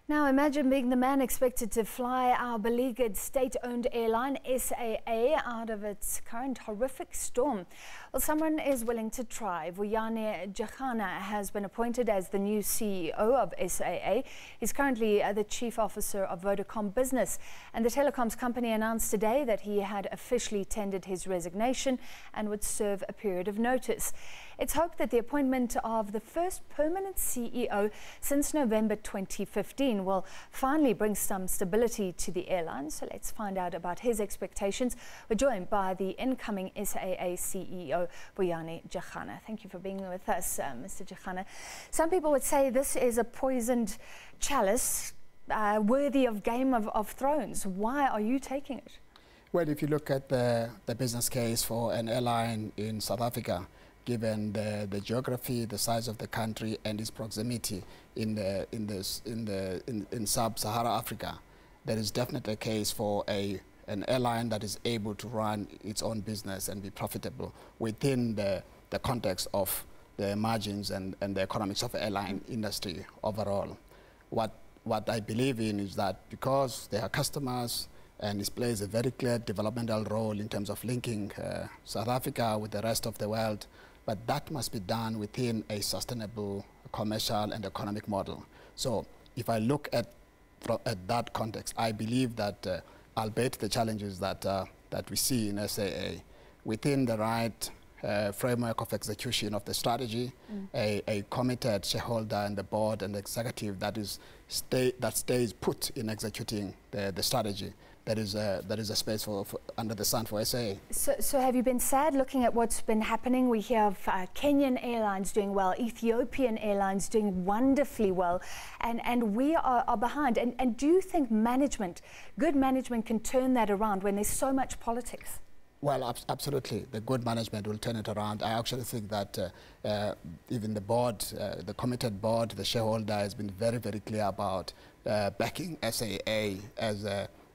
Now imagine being the man expected to fly our beleaguered state-owned airline SAA out of its current horrific storm. Well, someone is willing to try. Vuyani Jarana has been appointed as the new CEO of SAA. He's currently the Chief Officer of Vodacom Business. And the telecoms company announced today that he had officially tendered his resignation and would serve a period of notice. It's hoped that the appointment of the first permanent CEO since November 2015 will finally bring some stability to the airline. So let's find out about his expectations. We're joined by the incoming SAA CEO, Vuyani Jarana. Thank you for being with us, Mr. Jarana. Some people would say this is a poisoned chalice worthy of Game of Thrones. Why are you taking it? Well, if you look at the business case for an airline in South Africa, given the geography, the size of the country, and its proximity in sub-Saharan Africa, there is definitely a case for an airline that is able to run its own business and be profitable within the context of the margins and the economics of the airline industry overall. What I believe in is that because they are customers, and it plays a very clear developmental role in terms of linking South Africa with the rest of the world, but that must be done within a sustainable commercial and economic model. So if I look at that context, I believe that albeit the challenges that we see in SAA, within the right framework of execution of the strategy, a committed shareholder and the board and the executive that stays put in executing the strategy, there is a space for under the sun for SAA. So have you been sad looking at what's been happening? We hear of Kenyan airlines doing well, Ethiopian airlines doing wonderfully well, and we are behind. And do you think good management can turn that around when there's so much politics? Well, absolutely. The good management will turn it around. I actually think that even the board, the committed board, the shareholder has been very, very clear about backing SAA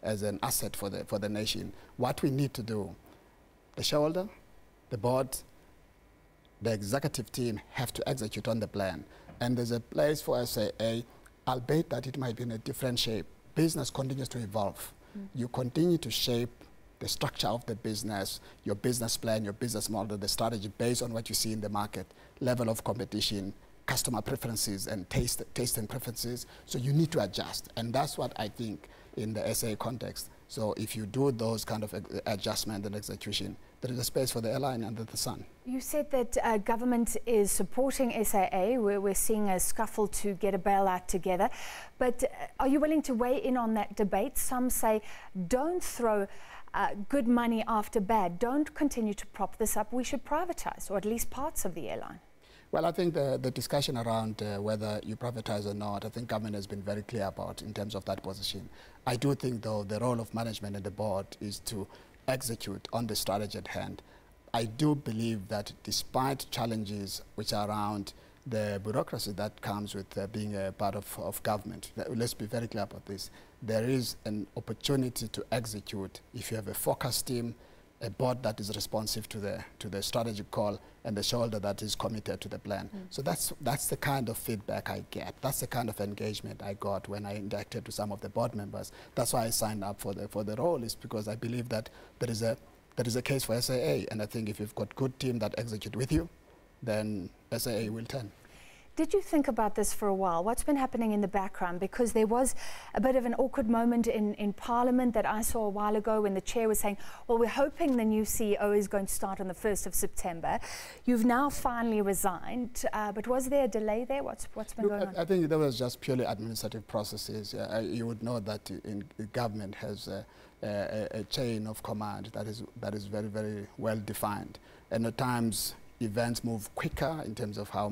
as an asset for the nation. What we need to do, the shareholder, the board, the executive team have to execute on the plan. And there's a place for SAA, albeit that it might be in a different shape. Business continues to evolve. You continue to shape the structure of the business, your business plan, your business model, the strategy based on what you see in the market, level of competition, customer preferences and taste and preferences. So you need to adjust. And that's what I think in the SAA context. So if you do those kind of adjustment and execution, there is a space for the airline under the sun. You said that government is supporting SAA. We're seeing a scuffle to get a bailout together. But are you willing to weigh in on that debate? Some say don't throw good money after bad. Don't continue to prop this up. We should privatize, or at least parts of the airline. Well, I think the discussion around whether you privatize or not, I think government has been very clear about in terms of that position. I do think, though, the role of management and the board is to execute on the strategy at hand. I do believe that despite challenges which are around the bureaucracy that comes with being a part of government, let's be very clear about this, there is an opportunity to execute if you have a focused team, a board that is responsive to the strategic call, and the shareholder that is committed to the plan. So that's the kind of feedback I get. That's the kind of engagement I got when I interacted with some of the board members. That's why I signed up for the role, is because I believe that there is a case for SAA, and I think if you've got good team that execute with you, then SAA will turn. Did you think about this for a while? What's been happening in the background? Because there was a bit of an awkward moment in Parliament that I saw a while ago when the chair was saying, well, we're hoping the new CEO is going to start on the 1st of September. You've now finally resigned, but was there a delay there? What's been going on? I think there was just purely administrative processes. You would know that the government has a chain of command that is very, very well defined. And at times, events move quicker in terms of how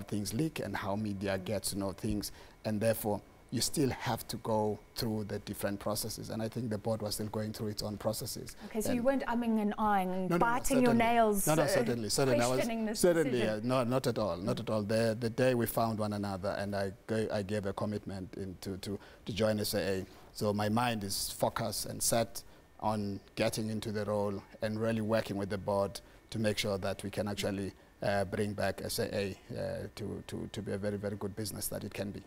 things leak and how media gets to know things, and therefore you still have to go through the different processes. And I think the board was still going through its own processes. Okay, so you weren't umming and ahhing and biting your nails, certainly. Questioning this certainly, decision. no, not at all, not at all. The day we found one another, and I gave a commitment to join SAA. So my mind is focused and set on getting into the role and really working with the board to make sure that we can actually bring back SAA to be a very, very good business that it can be.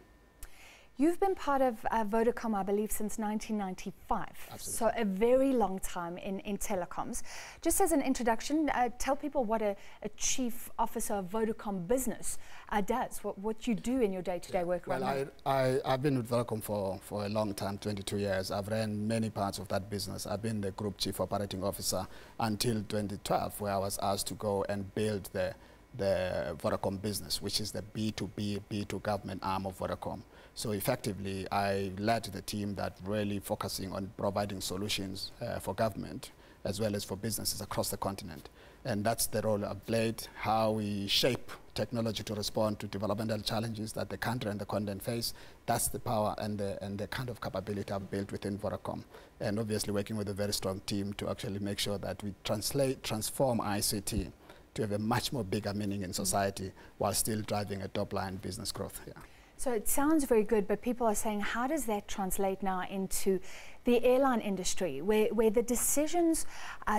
You've been part of Vodacom, I believe, since 1995. Absolutely. So a very long time in telecoms. Just as an introduction, tell people what a chief officer of Vodacom Business does, what you do in your day-to-day work right now. Well, I've been with Vodacom for a long time, 22 years. I've ran many parts of that business. I've been the group chief operating officer until 2012, where I was asked to go and build the Vodacom Business, which is the B2B, B2 government arm of Vodacom. So effectively, I led the team that really focusing on providing solutions for government as well as for businesses across the continent. And that's the role I've played, how we shape technology to respond to developmental challenges that the country and the continent face. That's the power and the kind of capability I've built within Vodacom. And obviously working with a very strong team to actually make sure that we transform ICT to have a much more bigger meaning in society while still driving a top-line business growth. Yeah. So it sounds very good, but people are saying, how does that translate now into the airline industry, where the decisions,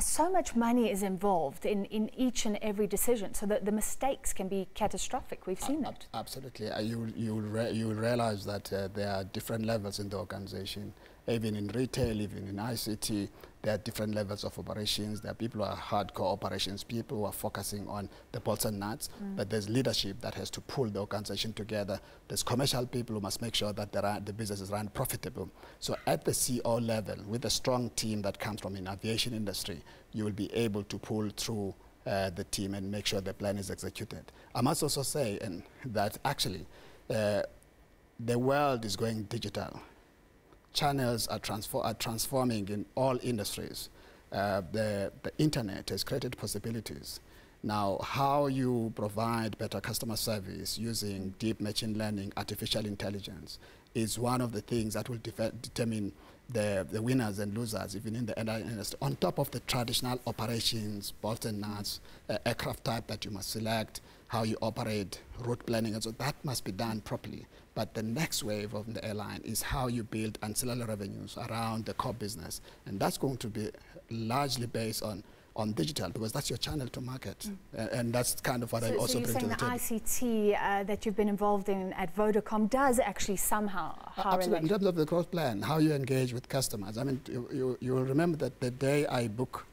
so much money is involved in each and every decision, so that the mistakes can be catastrophic. We've seen that. Absolutely. You will realize that there are different levels in the organization. Even in retail, even in ICT, there are different levels of operations. There are people who are hardcore operations, people who are focusing on the bolts and nuts, but there's leadership that has to pull the organization together. There's commercial people who must make sure that the business is run profitable. So at the CEO level, with a strong team that comes from an aviation industry, you will be able to pull through the team and make sure the plan is executed. I must also say that actually the world is going digital. Channels are transforming in all industries. The internet has created possibilities. Now, how you provide better customer service using deep machine learning, artificial intelligence, is one of the things that will determine the winners and losers, even in the airline industry. On top of the traditional operations, bolts and nuts, aircraft type that you must select, how you operate, route planning, and so that must be done properly. But the next wave of the airline is how you build ancillary revenues around the core business. And that's going to be largely based on digital, because that's your channel to market. And that's kind of what I also bring to the table. So you're saying the ICT that you've been involved in at Vodacom does actually somehow Absolutely. In terms of the growth plan, how you engage with customers. I mean, you will remember that the day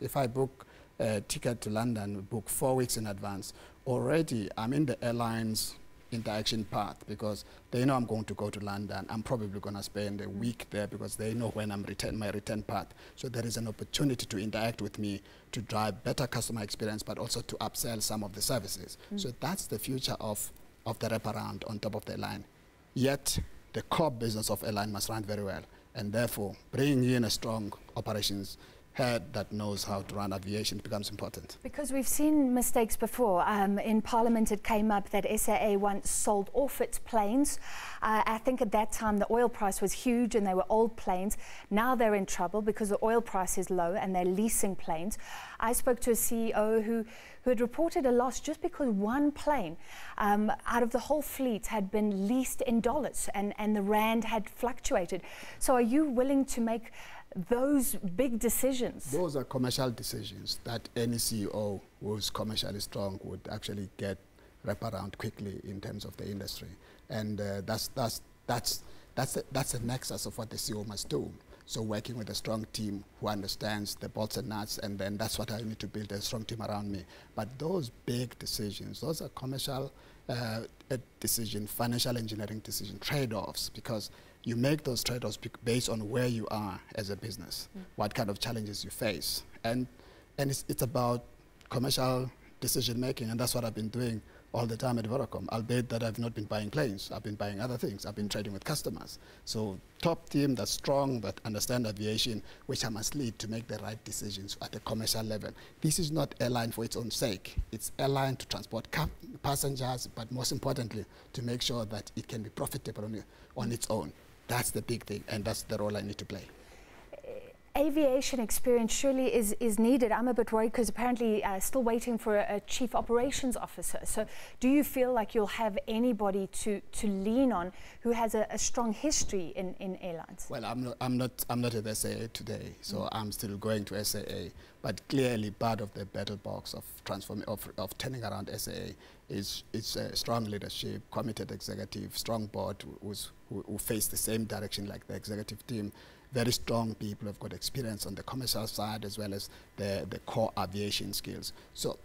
if I book a ticket to London, book 4 weeks in advance, already I'm in the airline's interaction path, because they know I'm going to go to London. I'm probably going to spend a week there because they know when I'm my return path. So there is an opportunity to interact with me to drive better customer experience, but also to upsell some of the services. So that's the future of the wraparound on top of the airline. Yet the core business of airline must run very well, and therefore bringing in a strong operations head that knows how to run aviation becomes important. Because we've seen mistakes before. In Parliament it came up that SAA once sold off its planes. I think at that time the oil price was huge and they were old planes. Now they're in trouble because the oil price is low and they're leasing planes. I spoke to a CEO who had reported a loss just because one plane out of the whole fleet had been leased in dollars and the rand had fluctuated. So are you willing to make those big decisions? Those are commercial decisions that any CEO who's commercially strong would actually get wraparound quickly in terms of the industry, and that's the nexus of what the CEO must do. So working with a strong team who understands the bolts and nuts, and then that's what I need to build, a strong team around me. But those big decisions, those are commercial decisions, financial engineering decisions, trade-offs, because you make those trade-offs based on where you are as a business, what kind of challenges you face. And it's about commercial decision-making, and that's what I've been doing all the time at Vodacom, albeit that I've not been buying planes. I've been buying other things. I've been trading with customers. So top team that's strong, that understand aviation, which I must lead to make the right decisions at a commercial level. This is not airline for its own sake. It's airline to transport passengers, but most importantly, to make sure that it can be profitable on its own. That's the big thing, and that's the role I need to play. aviation experience surely is needed. I'm a bit worried because apparently still waiting for a chief operations officer. So do you feel like you'll have anybody to lean on who has a strong history in airlines? Well, I'm not at SAA today, so I'm still going to SAA. But clearly, part of the battle box of turning around SAA is strong leadership, committed executive, strong board who face the same direction like the executive team. Very strong people who've got experience on the commercial side as well as the core aviation skills. So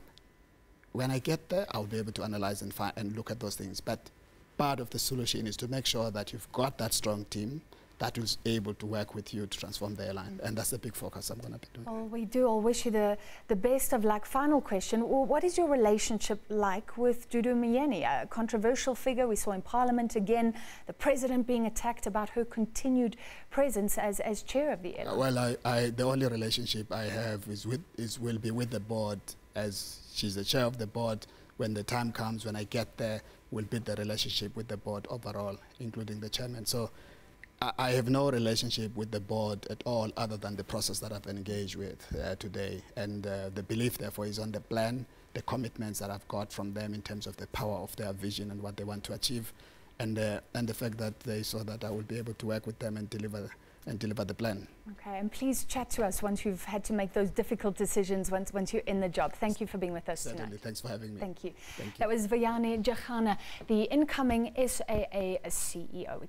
when I get there, I'll be able to analyze and look at those things. But part of the solution is to make sure that you've got that strong team that is able to work with you to transform the airline. And that's the big focus I'm going to be doing. Well, we do all wish you the best of luck. Final question, what is your relationship like with Dudu Myeni, a controversial figure we saw in Parliament again, the President being attacked about her continued presence as chair of the airline? Well, the only relationship I have will be with the board, as she's the chair of the board. When the time comes, when I get there, we'll build the relationship with the board overall, including the chairman. So I have no relationship with the board at all other than the process that I've engaged with today. And the belief, therefore, is on the plan, the commitments that I've got from them in terms of the power of their vision and what they want to achieve, and the fact that they saw that I will be able to work with them and deliver the plan. Okay, and please chat to us once you've had to make those difficult decisions, once you're in the job. Thank you for being with us tonight. Thanks for having me. Thank you. Thank you. That was Vuyani Jarana, the incoming SAA CEO.